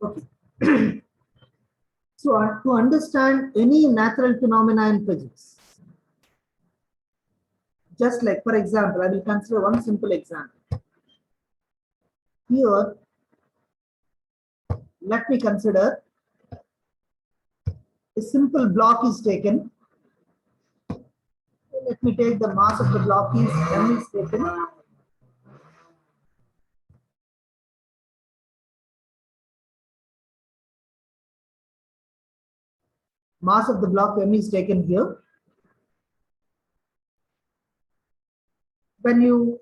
Okay. So to understand any natural phenomena in physics, just like, for example, I will consider one simple example. Here, let me consider a simple block is taken. Let me take the mass of the block is m is taken. Mass of the block m is taken here. When you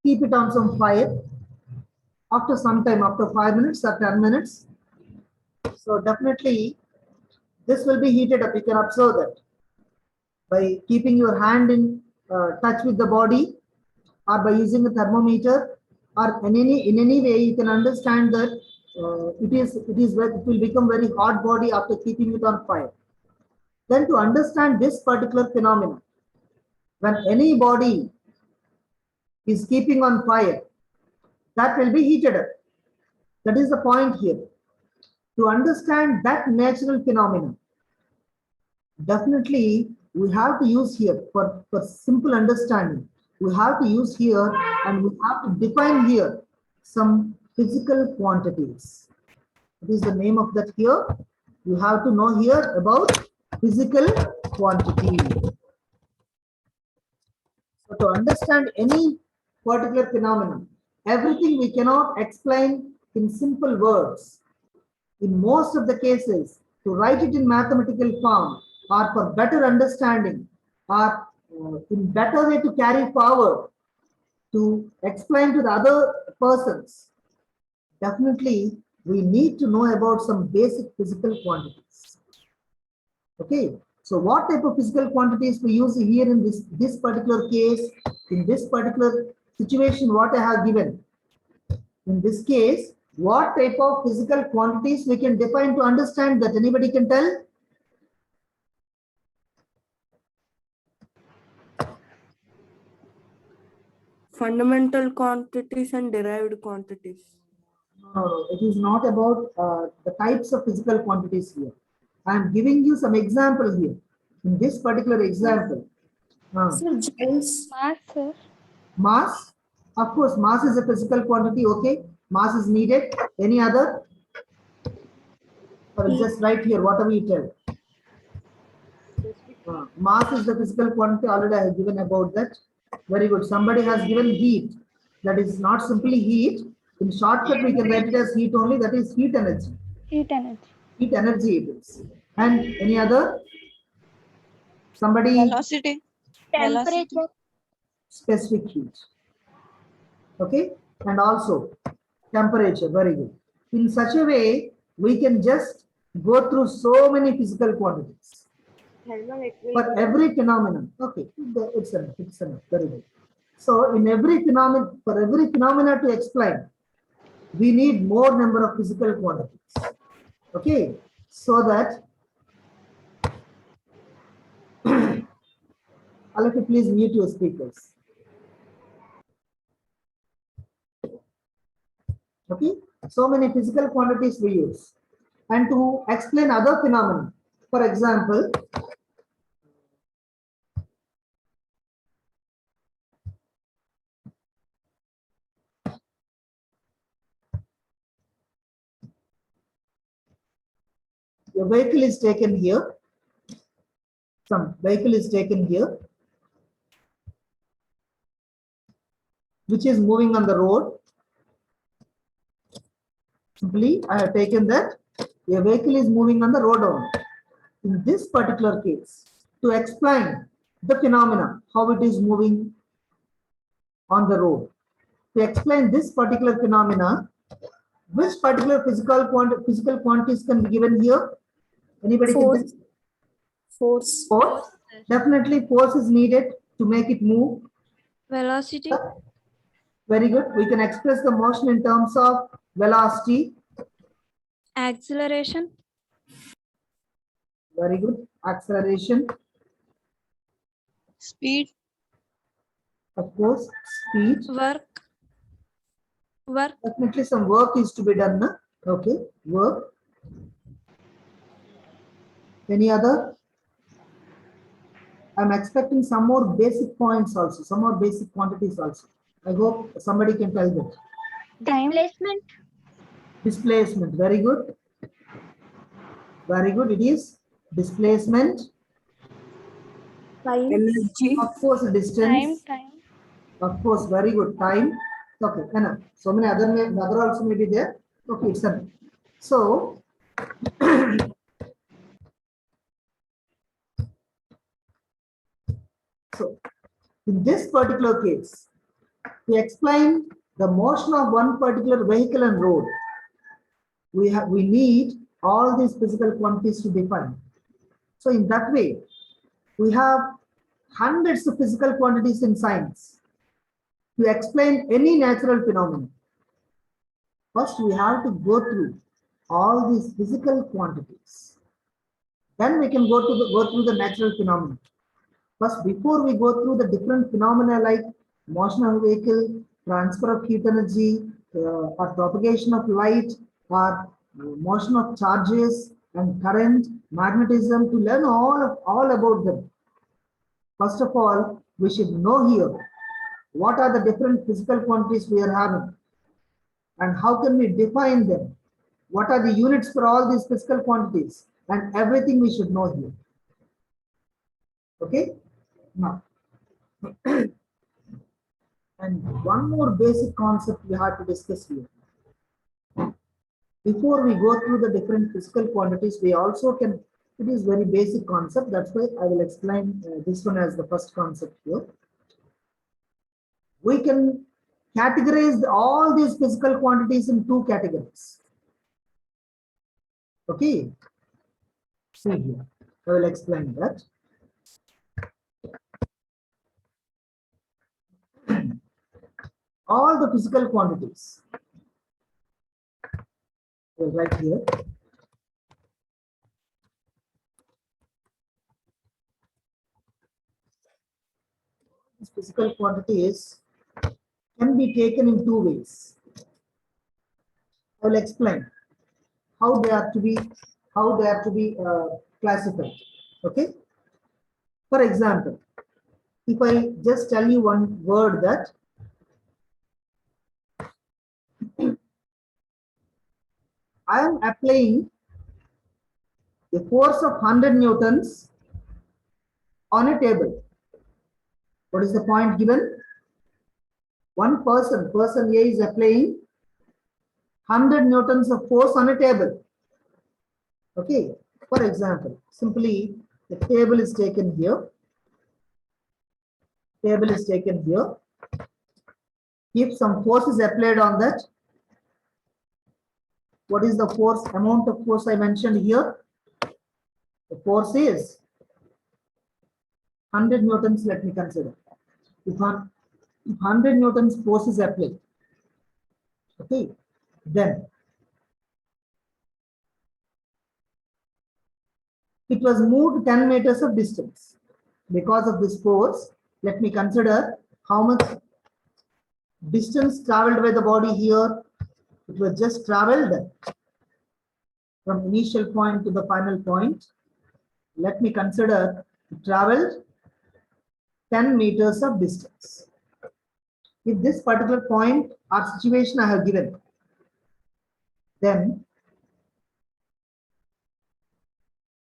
keep it on some fire, after some time, after 5 minutes or 10 minutes, so definitely this will be heated up. You can observe that by keeping your hand in touch with the body, or by using a thermometer, or in any way you can understand that it will become very hot body after keeping it on fire. Then to understand this particular phenomenon, when any body is keeping on fire, that will be heated up. That is the point here. To understand that natural phenomenon, definitely we have to use here for simple understanding. We have to use here and we have to define here some physical quantities. What is the name of that here? You have to know here about physical quantity. So to understand any particular phenomenon, everything we cannot explain in simple words. In most of the cases, to write it in mathematical form or for better understanding or in better way to carry forward to explain to the other persons, definitely we need to know about some basic physical quantities. Okay, so what type of physical quantities we use here in this particular case, in this particular situation, what I have given. In this case, what type of physical quantities we can define to understand that? Anybody can tell? Fundamental quantities and derived quantities. No, it is not about the types of physical quantities here. I am giving you some example here. In this particular example, Mass, sir. mass, of course, mass is a physical quantity. Okay, mass is needed. Any other? I will just write here whatever you tell. Mass is the physical quantity. Already I have given about that. Very good. Somebody has given heat. That is not simply heat. In shortcut, we can write it as heat only. That is heat energy. Heat energy. Heat energy it is. And any other? Somebody? Velocity. Temperature. Specific heat. Okay. And also temperature. Very good. In such a way, we can just go through so many physical quantities. For every phenomenon. Okay. It's enough. It's enough. Very good. So in every phenomenon, for every phenomena to explain, we need more number of physical quantities. Okay, so that I'll have to please mute your speakers. Okay, so many physical quantities we use. And to explain other phenomena, for example, a vehicle is taken here. Some vehicle is taken here, which is moving on the road. Simply, I have taken that a vehicle is moving on the road only. In this particular case, to explain the phenomena, how it is moving on the road. To explain this particular phenomena, which particular physical quantities can be given here? Anybody can tell? Force. Force. Definitely force is needed to make it move. Velocity. Very good. We can express the motion in terms of velocity. Acceleration. Very good. Acceleration. Speed. Of course, speed. Work. Definitely some work is to be done. Okay, work. Any other? I'm expecting some more basic points also, some more basic quantities also. I hope somebody can tell them. Displacement. Displacement, very good. Very good, it is displacement. Time. Energy. Of course, distance. Time. Of course, very good. Time. Okay, enough. So many other also may be there. Okay, it's enough. So, so in this particular case, to explain the motion of one particular vehicle and road, we need all these physical quantities to define. So in that way, we have hundreds of physical quantities in science to explain any natural phenomenon. First, we have to go through all these physical quantities. Then we can go through the natural phenomena. First, before we go through the different phenomena like motion of a vehicle, transfer of heat energy, or propagation of light, or motion of charges and current, magnetism, to learn all about them. First of all, we should know here what are the different physical quantities we are having and how can we define them. What are the units for all these physical quantities, and everything we should know here. Okay, now. And one more basic concept we have to discuss here. Before we go through the different physical quantities, we also can, it is very basic concept. That's why I will explain this one as the first concept here. We can categorize all these physical quantities in two categories. Okay. See here, I will explain that. All the physical quantities. We'll write here. This physical quantities can be taken in two ways. I will explain how they are to be classified. Okay. For example, if I just tell you one word that I am applying a force of 100 newtons on a table. What is the point given? One person A is applying 100 newtons of force on a table. Okay. For example, simply the table is taken here. Table is taken here. If some force is applied on that, what is the force, amount of force I mentioned here? The force is 100 newtons, let me consider. If 100 newtons force is applied, okay, then it was moved 10 meters of distance. Because of this force, let me consider how much distance traveled by the body here. It was just traveled from initial point to the final point. Let me consider it traveled 10 meters of distance. If this particular point or situation I have given, then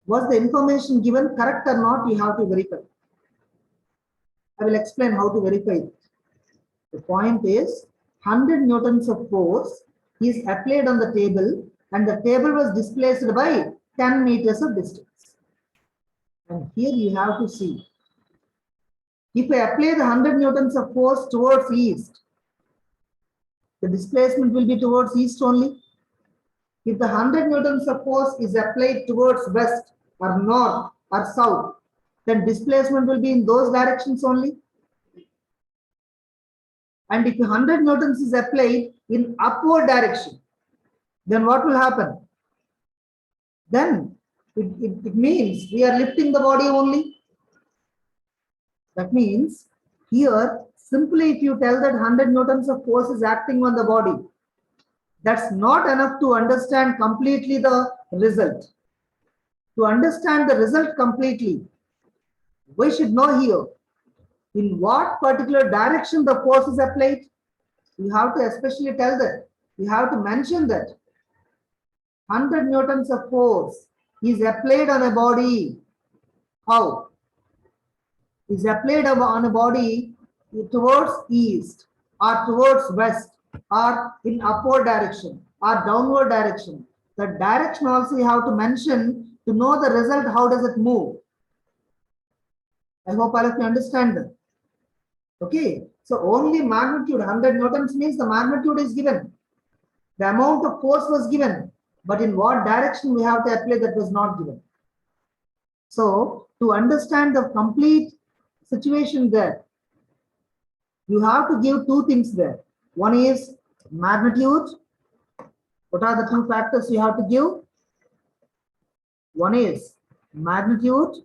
was the information given correct or not, you have to verify. I will explain how to verify it. The point is 100 newtons of force is applied on the table and the table was displaced by 10 meters of distance. And here you have to see, if I apply the 100 newtons of force towards east, the displacement will be towards east only. If the 100 newtons of force is applied towards west or north or south, then displacement will be in those directions only. And if 100 newtons is applied in upward direction, then what will happen? Then it means we are lifting the body only. That means here, simply if you tell that 100 newtons of force is acting on the body, That's not enough to understand completely the result. To understand the result completely, we should know here in what particular direction the force is applied. You have to especially tell that. You have to mention that 100 newtons of force is applied on a body. How? Is applied on a body towards east or towards west or in upward direction or downward direction. The direction also you have to mention to know the result. How does it move? I hope all of you understand that. Okay, so only magnitude 100 newtons means the magnitude is given. The amount of force was given, but in what direction we have to apply that was not given. So to understand the complete situation there, you have to give two things there. One is magnitude. What are the two factors you have to give? One is magnitude,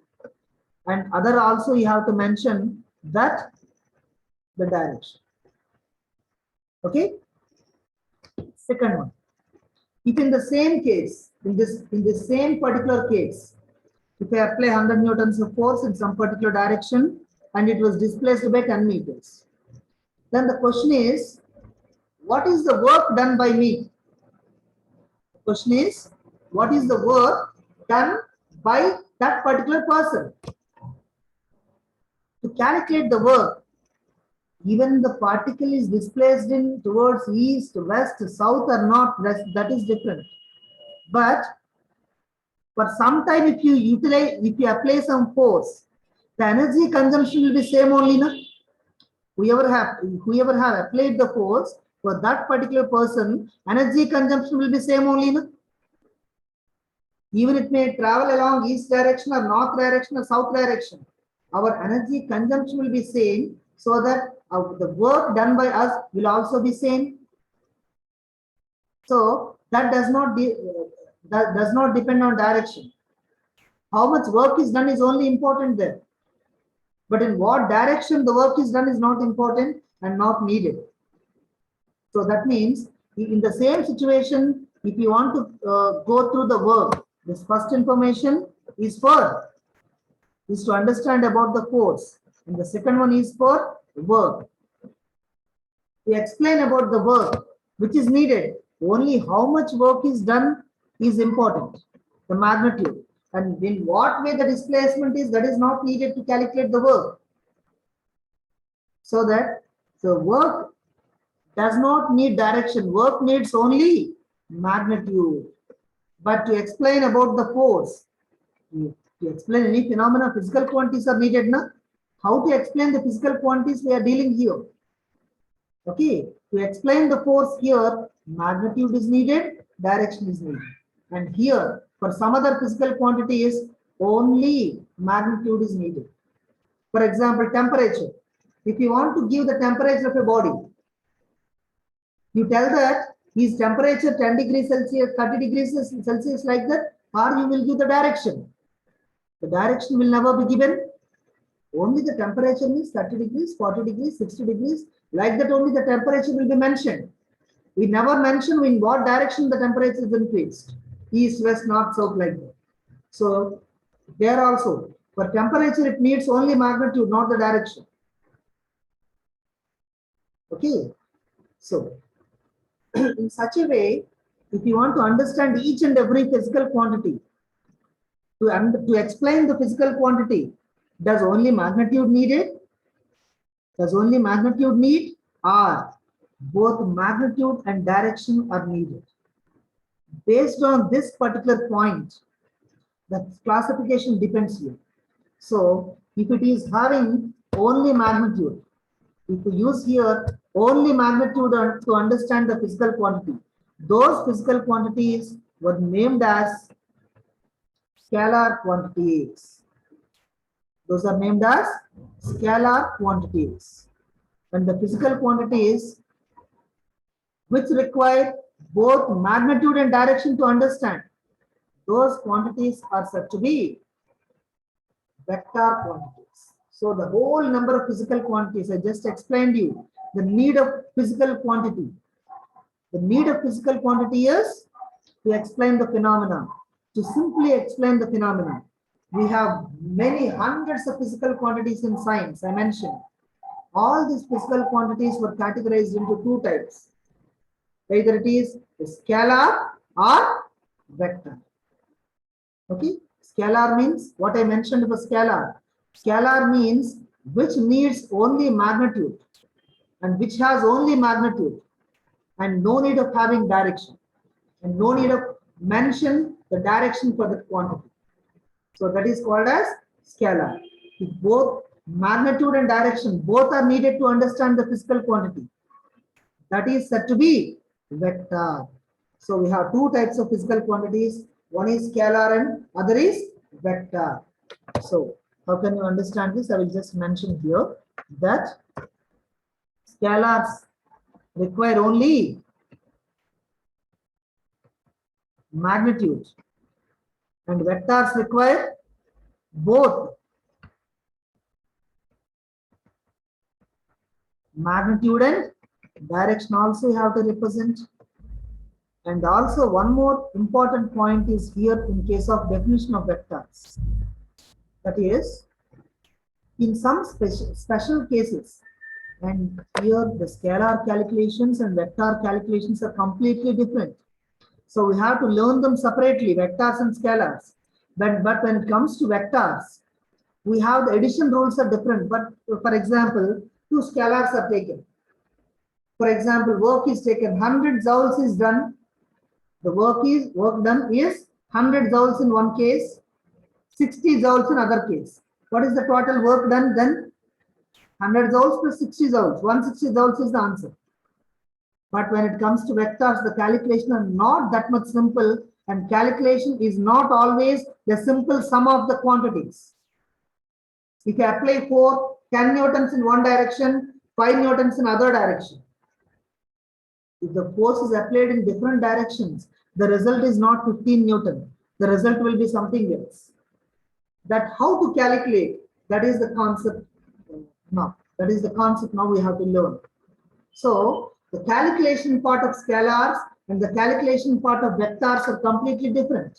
and other also you have to mention that the direction. Okay. Second one, if in the same case, in this same particular case, if I apply 100 newtons of force in some particular direction and it was displaced by 10 meters, then the question is, what is the work done by me? The question is, what is the work done by that particular person? To calculate the work, even the particle is displaced in towards east, west, south or north, that is different. But for some time, if you apply some force, the energy consumption will be same only, na? Whoever have applied the force for that particular person, energy consumption will be same only, na? Even it may travel along east direction or north direction or south direction, our energy consumption will be same, so that the work done by us will also be same. So that does not depend on direction. How much work is done is only important there. But in what direction the work is done is not important and not needed. So that means in the same situation, if you want to go through the work, this first information is to understand about the force, and the second one is for work. To explain about the work which is needed, only how much work is done is important, the magnitude, and in what way the displacement is, that is not needed to calculate the work. So that the work does not need direction, work needs only magnitude. But to explain about the force, to explain any phenomena, physical quantities are needed, na? How to explain the physical quantities we are dealing here? Okay, to explain the force here, magnitude is needed, direction is needed. And here, for some other physical quantities, only magnitude is needed. For example, temperature. If you want to give the temperature of a body, you tell that is temperature 10 degrees Celsius, 30 degrees Celsius, like that, or you will give the direction. The direction will never be given. Only the temperature means 30 degrees, 40 degrees, 60 degrees, like that only the temperature will be mentioned. We never mention in what direction the temperature is increased. East, west, north, south, like that. So there also, for temperature it needs only magnitude, not the direction. Okay, so in such a way, if you want to understand each and every physical quantity, to explain the physical quantity, does only magnitude needed? Does only magnitude need, or both magnitude and direction are needed? Based on this particular point, the classification depends here. So if it is having only magnitude, if you use here only magnitude to understand the physical quantity, those physical quantities were named as scalar quantities. Those are named as scalar quantities. And the physical quantities which require both magnitude and direction to understand, those quantities are said to be vector quantities. So the whole number of physical quantities, I just explained you the need of physical quantity. The need of physical quantity is to explain the phenomena, to simply explain the phenomena. We have many hundreds of physical quantities in science, I mentioned. All these physical quantities were categorized into two types. Either it is a scalar or vector. Okay, scalar means what I mentioned for scalar. Scalar means which needs only magnitude and which has only magnitude and no need of having direction and no need of mention the direction for the quantity. So that is called as scalar. If both magnitude and direction both are needed to understand the physical quantity, that is said to be vector. So we have two types of physical quantities. One is scalar and other is vector. So how can you understand this? I will just mention here that scalars require only magnitude and vectors require both magnitude and direction also you have to represent. And also one more important point is here in case of definition of vectors. That is, in some special cases, and here the scalar calculations and vector calculations are completely different. So we have to learn them separately, vectors and scalars. But when it comes to vectors, we have the addition rules are different. But for example, two scalars are taken. For example, work is taken, 100 joules is done. The work done is 100 joules in one case, 60 joules in other case. What is the total work done then? 100 joules plus 60 joules. 160 joules is the answer. But when it comes to vectors, the calculation are not that much simple, and calculation is not always the simple sum of the quantities. If you apply 10 newtons in one direction, 5 newtons in other direction, if the force is applied in different directions, the result is not 15 Newton. The result will be something else. That how to calculate, that is the concept now. That is the concept now we have to learn. So the calculation part of scalars and the calculation part of vectors are completely different.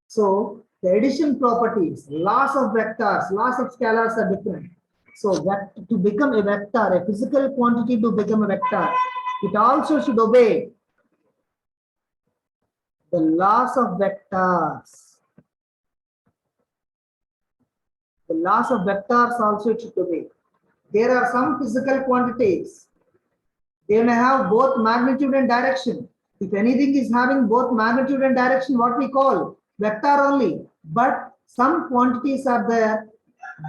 So the addition properties, laws of vectors, laws of scalars are different. So to become a vector, a physical quantity to become a vector, it also should obey the laws of vectors. The laws of vectors also it should obey. There are some physical quantities. They may have both magnitude and direction. If anything is having both magnitude and direction, what we call vector only. But some quantities are there.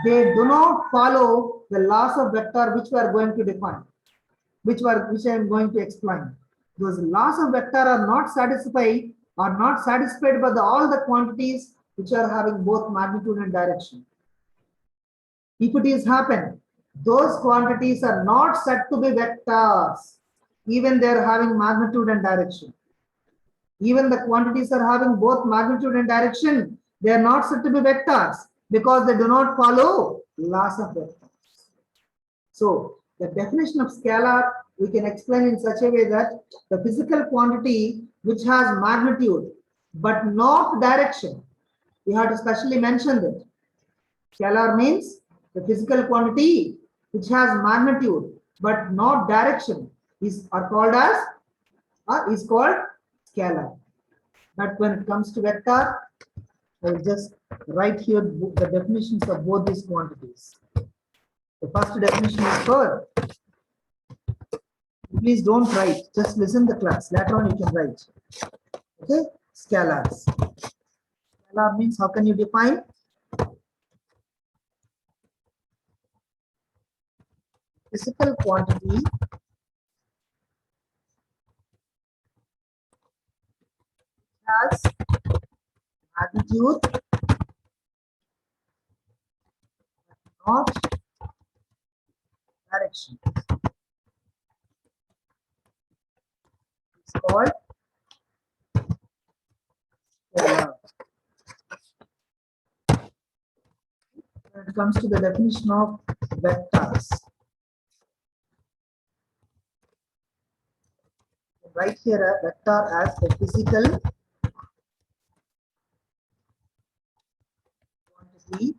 They do not follow the laws of vector which we are going to define, which I am going to explain. Those laws of vector are not satisfied by all the quantities which are having both magnitude and direction. If it is happen, those quantities are not said to be vectors, even they are having magnitude and direction. Even the quantities are having both magnitude and direction, they are not said to be vectors because they do not follow laws of vectors. So the definition of scalar we can explain in such a way that the physical quantity which has magnitude but not direction, we have to specially mention that. Scalar means the physical quantity which has magnitude but not direction is called scalar. But when it comes to vector, I will just write here the definitions of both these quantities. The first definition is for, please don't write, just listen the class. Later on you can write. Okay, scalars. Scalar means how can you define? Physical quantity has magnitude not direction. It's called scalar. When it comes to the definition of vectors, write here a vector as a physical quantity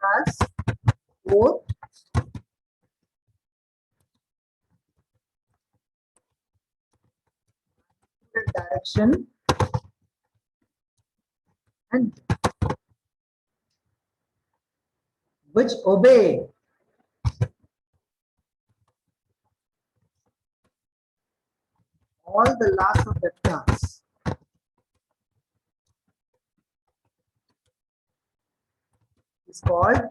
has both direction and which obey all the laws of vectors. Is called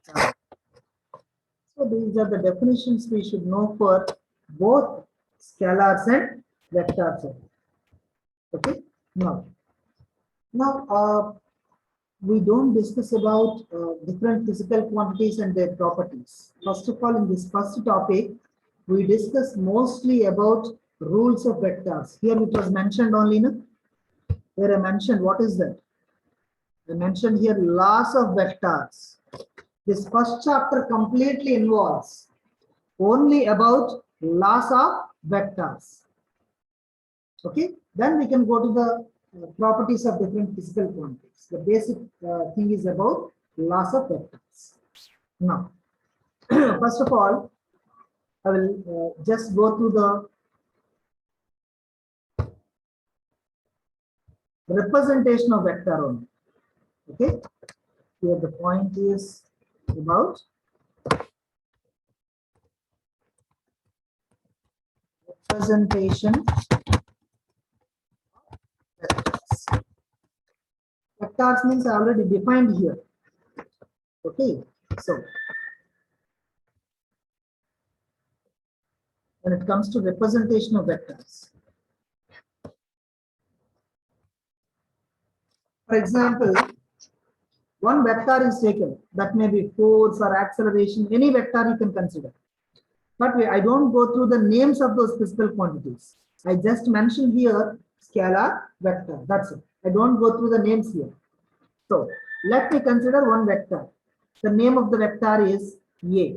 vector. So these are the definitions we should know for both scalars and vectors. Okay. Now we don't discuss about different physical quantities and their properties. First of all, in this first topic, we discuss mostly about rules of vectors. Here it was mentioned only. No? Here I mentioned, what is that? I mentioned here laws of vectors. This first chapter completely involves only about laws of vectors. Okay, then we can go to the properties of different physical quantities. The basic thing is about laws of vectors. Now, first of all, I will just go through the representation of vector only. Okay, here the point is about representation vectors. Vectors means I already defined here. Okay, so when it comes to representation of vectors, for example, one vector is taken, that may be force or acceleration, any vector you can consider. But I don't go through the names of those physical quantities. I just mentioned here scalar, vector, that's it. I don't go through the names here. So let me consider one vector. The name of the vector is A.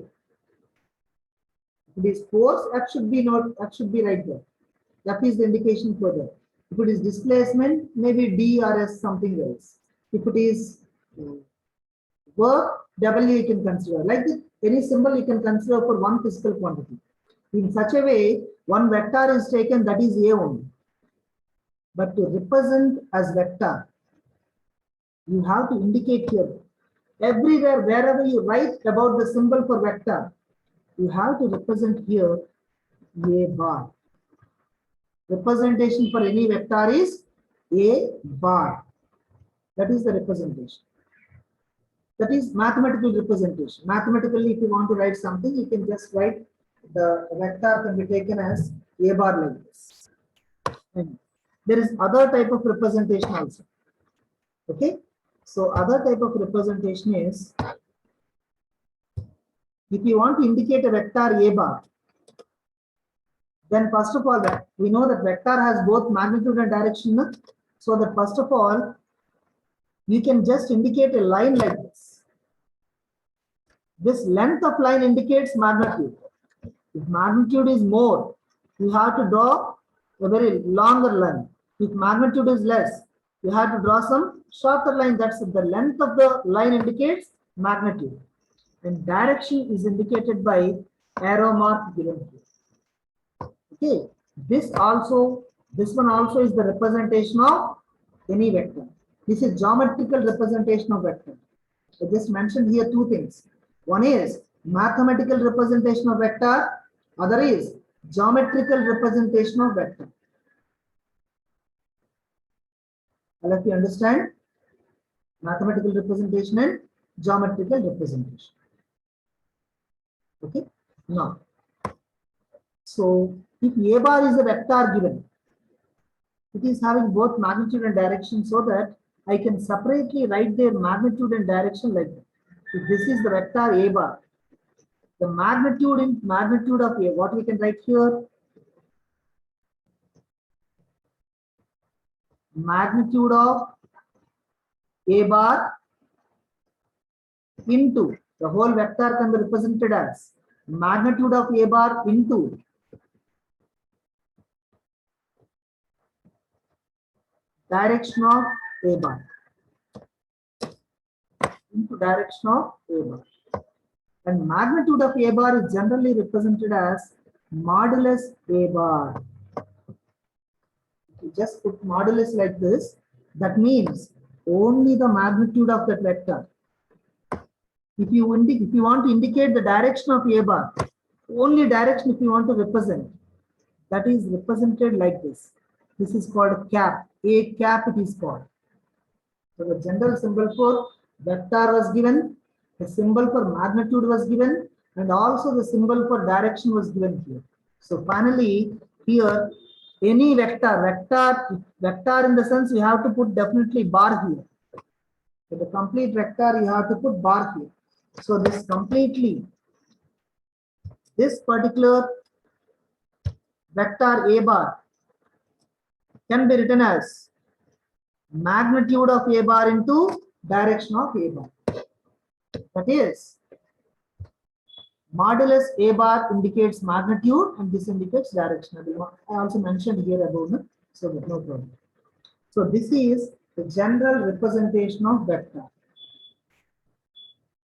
If it is force, that should be right there. That is the indication for that. If it is displacement, maybe D or S something else. If it is work, W you can consider. Like this, any symbol you can consider for one physical quantity. In such a way, one vector is taken, that is A only. But to represent as vector, you have to indicate here. Everywhere, wherever you write about the symbol for vector, you have to represent here A bar. Representation for any vector is A bar. That is the representation. That is mathematical representation. Mathematically, if you want to write something, you can just write the vector can be taken as A bar like this. And there is other type of representation also. Okay. So other type of representation is, if you want to indicate a vector A bar, then first of all, we know that vector has both magnitude and direction. So that first of all, you can just indicate a line like this. This length of line indicates magnitude. If magnitude is more, you have to draw a very longer line. If magnitude is less, you have to draw some shorter line. That's the length of the line indicates magnitude. And direction is indicated by arrow mark given here. Okay, this one also is the representation of any vector. This is geometrical representation of vector. I just mentioned here two things. One is mathematical representation of vector, other is geometrical representation of vector. All of you understand? Mathematical representation and geometrical representation. Okay, now, so if A bar is a vector given, it is having both magnitude and direction, so that I can separately write their magnitude and direction like that. If this is the vector A bar, the magnitude of A, what we can write here? Magnitude of A bar into, the whole vector can be represented as magnitude of A bar into direction of A bar, into direction of A bar. And magnitude of A bar is generally represented as modulus A bar. If you just put modulus like this, that means only the magnitude of that vector. If you want to indicate the direction of A bar, only direction if you want to represent, that is represented like this. This is called cap. A cap it is called. So the general symbol for vector was given, the symbol for magnitude was given, and also the symbol for direction was given here. So finally, here any vector in the sense you have to put definitely bar here. For the complete vector, you have to put bar here. So this particular vector A bar can be written as magnitude of A bar into direction of A bar. That is, modulus A bar indicates magnitude and this indicates direction. I also mentioned here above, so no problem. So this is the general representation of vector.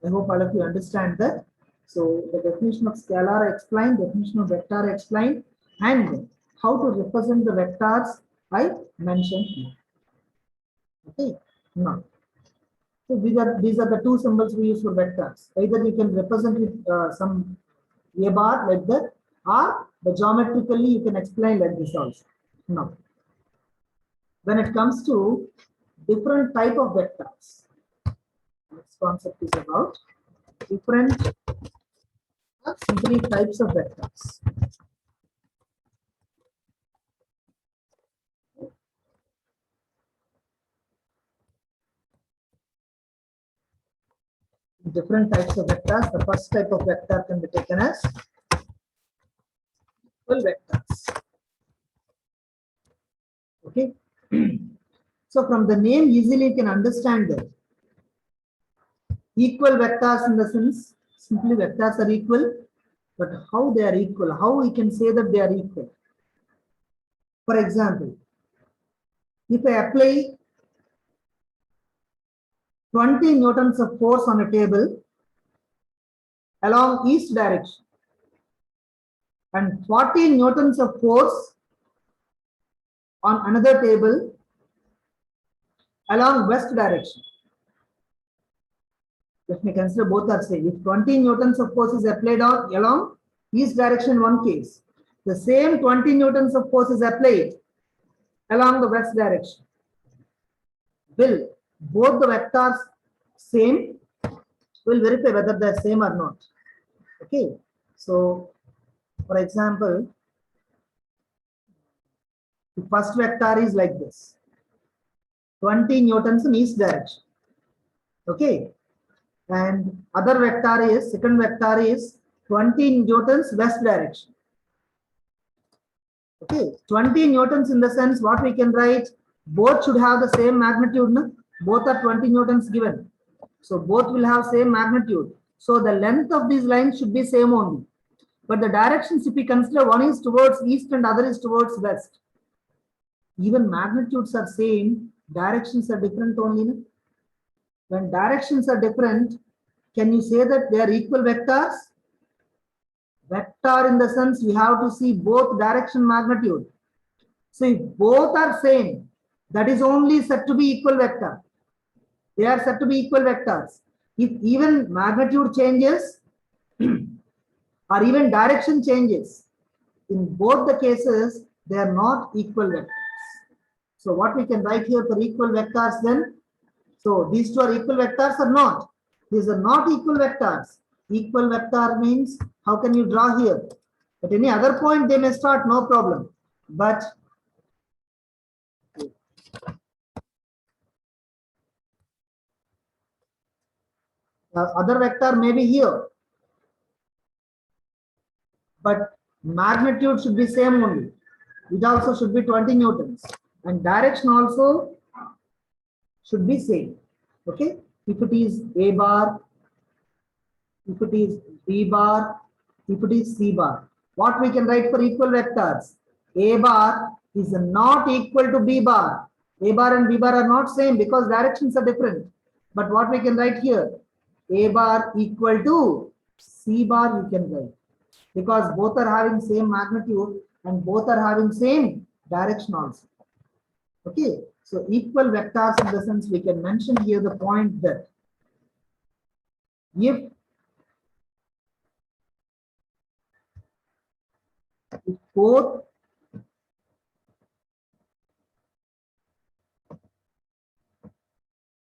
I hope all of you understand that. So the definition of scalar I explained, definition of vector I explained, and how to represent the vectors I mentioned here. Okay, now, so these are the two symbols we use for vectors. Either you can represent with some A bar like that, or the geometrically you can explain like this also. Now, when it comes to different type of vectors, this concept is about different simply types of vectors. Different types of vectors. The first type of vector can be taken as equal vectors. Okay. So from the name easily you can understand that equal vectors in the sense simply vectors are equal, but how they are equal, how we can say that they are equal. For example, if I apply 20 newtons of force on a table along east direction and 40 newtons of force on another table along west direction. Let me consider both are same. If 20 newtons of force is applied on along east direction in one case, the same 20 newtons of force is applied along the west direction. Will both the vectors same? We'll verify whether they're same or not. Okay. So, for example, the first vector is like this. 20 newtons in east direction. Okay. And other vector is, second vector is 20 newtons west direction. Okay, 20 newtons in the sense what we can write, both should have the same magnitude. No? Both are 20 newtons given. So both will have same magnitude. So the length of these lines should be same only. But the directions, if we consider one is towards east and other is towards west, even magnitudes are same, directions are different only. No? When directions are different, can you say that they are equal vectors? Vector in the sense we have to see both direction magnitude. So if both are same, that is only said to be equal vector. They are said to be equal vectors. If even magnitude changes or even direction changes, in both the cases, they are not equal vectors. So what we can write here for equal vectors then? So these two are equal vectors or not? These are not equal vectors. Equal vector means how can you draw here? At any other point they may start, no problem. But the other vector may be here. But magnitude should be same only. It also should be 20 newtons. And direction also should be same. Okay. If it is A bar, if it is B bar, if it is C bar. What we can write for equal vectors? A bar is not equal to B bar. A bar and B bar are not same because directions are different. But what we can write here? A bar equal to C bar we can write. Because both are having same magnitude and both are having same direction also. Okay, so equal vectors in the sense we can mention here the point that if both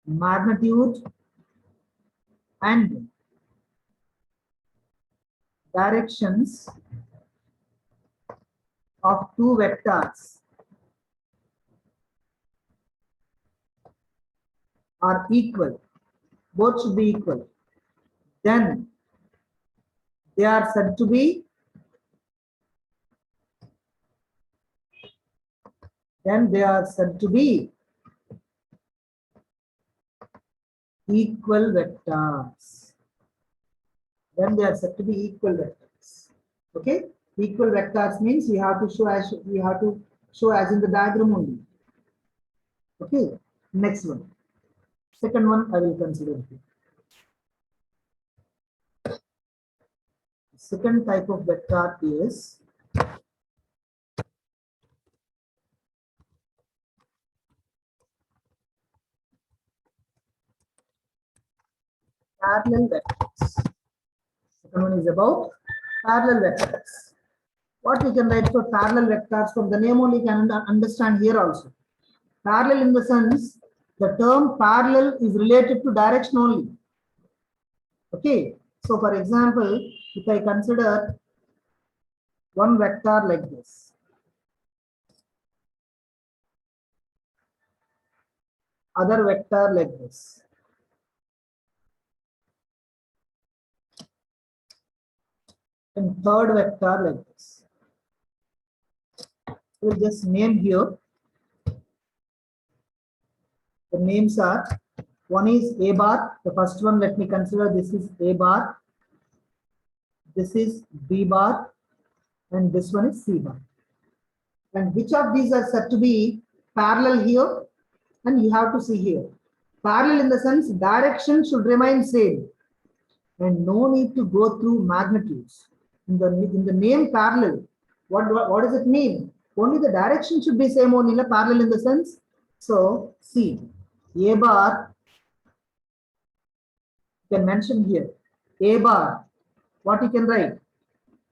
magnitude and directions of two vectors are equal, both should be equal, then they are said to be equal vectors. Then they are said to be equal vectors. Okay, equal vectors means we have to show as in the diagram only. Okay, next one. Second one I will consider here. Second type of vector is parallel vectors. Second one is about parallel vectors. What we can write for parallel vectors from the name only can understand here also. Parallel in the sense the term parallel is related to direction only. Okay, so for example, if I consider one vector like this, other vector like this, and third vector like this. We'll just name here. The names are, one is A bar. The first one, let me consider this is A bar. This is B bar. And this one is C bar. And which of these are said to be parallel here? And you have to see here. Parallel in the sense direction should remain same. And no need to go through magnitudes. In the name parallel, what does it mean? Only the direction should be same only, parallel in the sense. So see, A bar, you can mention here. A bar, what you can write?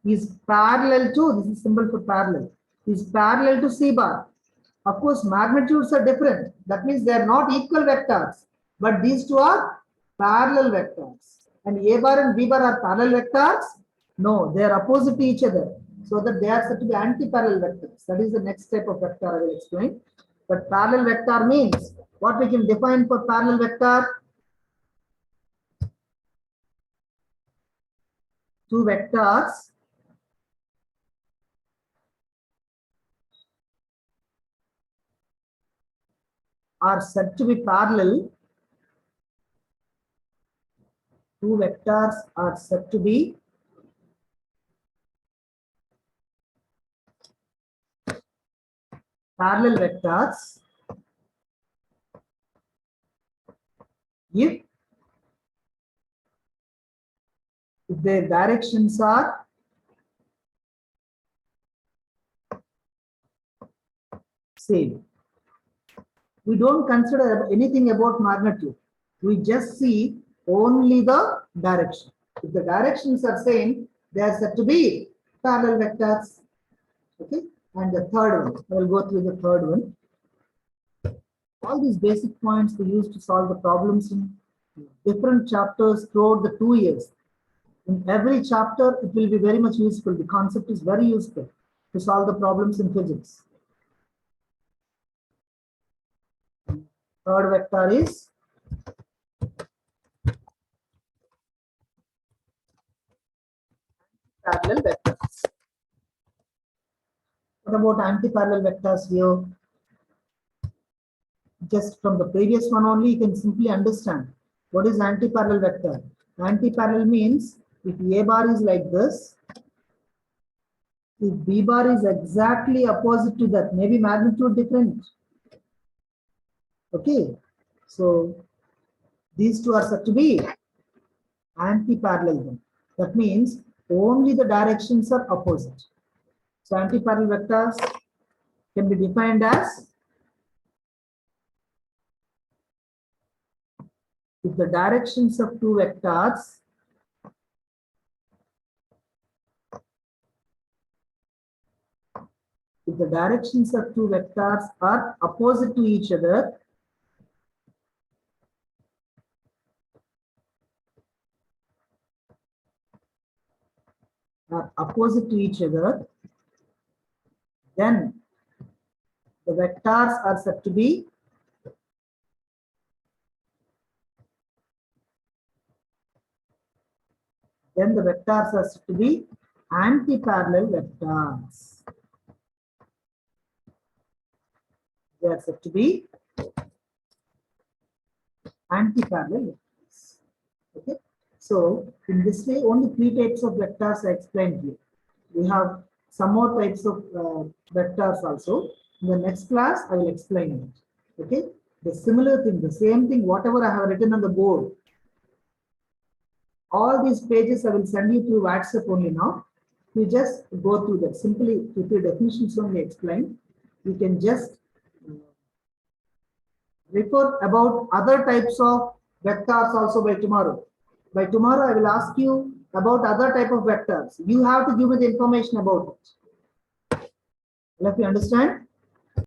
Is parallel to, this is symbol for parallel, is parallel to C bar. Of course, magnitudes are different. That means they are not equal vectors. But these two are parallel vectors. And A bar and B bar are parallel vectors? No, they are opposite to each other. So that they are said to be anti-parallel vectors. That is the next type of vector I will explain. But parallel vector means, what we can define for parallel vector? Two vectors are said to be parallel. Two vectors are said to be parallel vectors if their directions are same. We don't consider anything about magnitude. We just see only the direction. If the directions are same, they are said to be parallel vectors. Okay, and the third one, I will go through the third one. All these basic points we use to solve the problems in different chapters throughout the 2 years. In every chapter, it will be very much useful. The concept is very useful to solve the problems in physics. Third vector is parallel vectors. What about anti-parallel vectors here? Just from the previous one only, you can simply understand what is anti-parallel vector. Anti-parallel means if A bar is like this, if B bar is exactly opposite to that, maybe magnitude different. Okay, so these two are said to be anti-parallel. That means only the directions are opposite. So anti-parallel vectors can be defined as if the directions of two vectors are opposite to each other, then the vectors are said to be anti-parallel vectors. They are said to be anti-parallel vectors. Okay. So in this way, only 3 types of vectors are explained here. We have some more types of vectors also. In the next class, I will explain it. Okay. The similar thing, the same thing, whatever I have written on the board. All these pages I will send you through WhatsApp only now. You just go through that. Simply with the definitions only explain. You can just refer about other types of vectors also by tomorrow. By tomorrow, I will ask you about other type of vectors. You have to give me the information about it. Let me understand.